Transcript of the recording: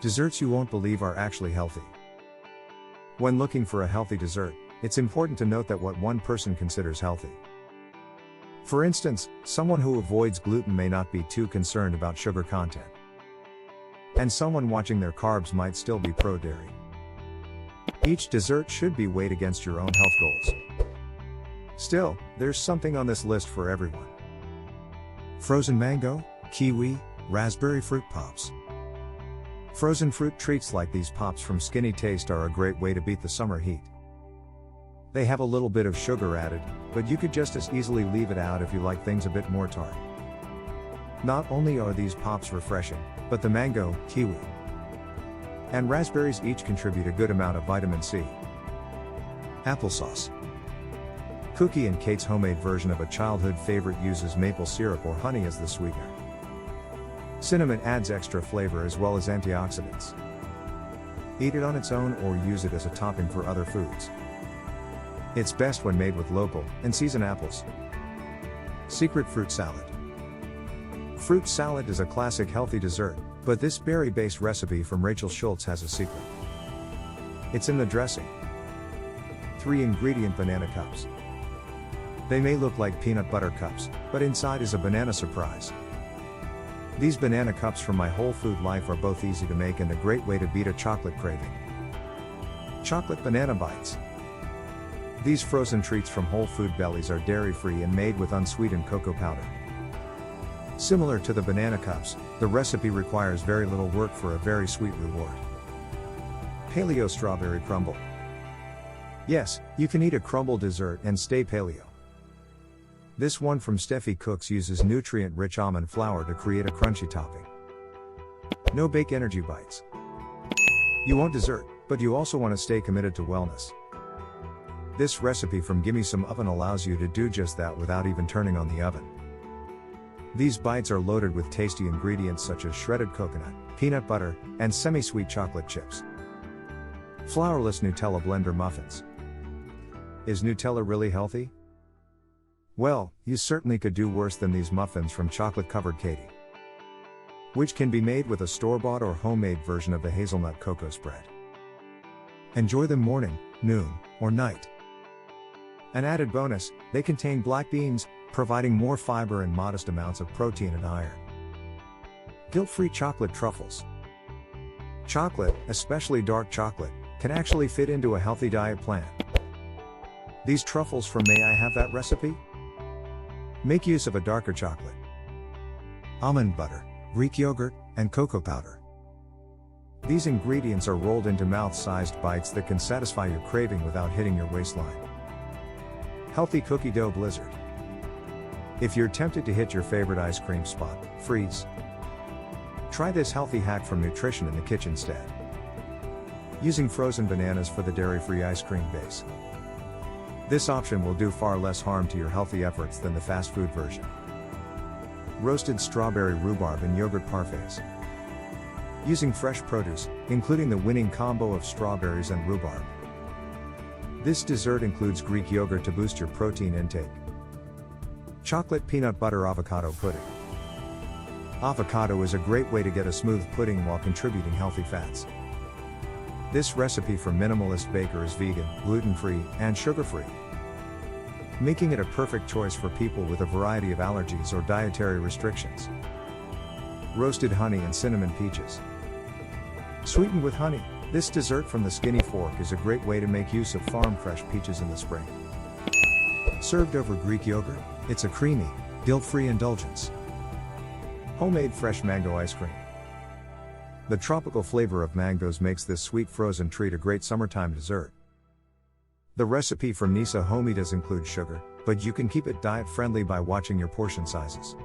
Desserts you won't believe are actually healthy. When looking for a healthy dessert, it's important to note that what one person considers healthy. For instance, someone who avoids gluten may not be too concerned about sugar content. And someone watching their carbs might still be pro-dairy. Each dessert should be weighed against your own health goals. Still, there's something on this list for everyone. Frozen mango, kiwi, raspberry fruit pops. Frozen fruit treats like these pops from Skinny Taste are a great way to beat the summer heat. They have a little bit of sugar added, but you could just as easily leave it out if you like things a bit more tart. Not only are these pops refreshing, but the mango, kiwi, and raspberries each contribute a good amount of vitamin C. Applesauce. Cookie and Kate's homemade version of a childhood favorite uses maple syrup or honey as the sweetener. Cinnamon adds extra flavor as well as antioxidants. Eat it on its own or use it as a topping for other foods. It's best when made with local and seasoned apples. Secret fruit salad. Fruit salad is a classic healthy dessert, but this berry-based recipe from Rachel Schultz has a secret. It's in the dressing. 3-ingredient banana cups. They may look like peanut butter cups, but inside is a banana surprise. These banana cups from my whole food life are both easy to make and a great way to beat a chocolate craving. Chocolate banana bites. These frozen treats from Whole Food Bellies are dairy-free and made with unsweetened cocoa powder. Similar to the banana cups, the recipe requires very little work for a very sweet reward. Paleo strawberry crumble. Yes, you can eat a crumble dessert and stay paleo. This one from Steffi Cooks uses nutrient-rich almond flour to create a crunchy topping. No bake energy bites. You want dessert, but you also want to stay committed to wellness. This recipe from Gimme Some Oven allows you to do just that without even turning on the oven. These bites are loaded with tasty ingredients such as shredded coconut, peanut butter, and semi-sweet chocolate chips. Flourless Nutella blender muffins. Is Nutella really healthy? Well, you certainly could do worse than these muffins from chocolate-covered Katie, which can be made with a store-bought or homemade version of the hazelnut cocoa spread. Enjoy them morning, noon, or night. An added bonus, they contain black beans, providing more fiber and modest amounts of protein and iron. Guilt-free chocolate truffles. Chocolate, especially dark chocolate, can actually fit into a healthy diet plan. These truffles from May I Have That recipe? Make use of a darker chocolate, almond butter, Greek yogurt, and cocoa powder. These ingredients are rolled into mouth-sized bites that can satisfy your craving without hitting your waistline. Healthy cookie dough blizzard. If you're tempted to hit your favorite ice cream spot, freeze. Try this healthy hack from Nutrition in the Kitchen instead. Using frozen bananas for the dairy-free ice cream base. This option will do far less harm to your healthy efforts than the fast food version. Roasted strawberry rhubarb and yogurt parfaits. Using fresh produce, including the winning combo of strawberries and rhubarb. This dessert includes Greek yogurt to boost your protein intake. Chocolate peanut butter avocado pudding. Avocado is a great way to get a smooth pudding while contributing healthy fats. This recipe from Minimalist Baker is vegan, gluten-free, and sugar-free, making it a perfect choice for people with a variety of allergies or dietary restrictions. Roasted honey and cinnamon peaches. Sweetened with honey, this dessert from the Skinny Fork is a great way to make use of farm-fresh peaches in the spring. Served over Greek yogurt, it's a creamy, guilt-free indulgence. Homemade fresh mango ice cream. The tropical flavor of mangoes makes this sweet frozen treat a great summertime dessert. The recipe from Nisa Homey does include sugar, but you can keep it diet-friendly by watching your portion sizes.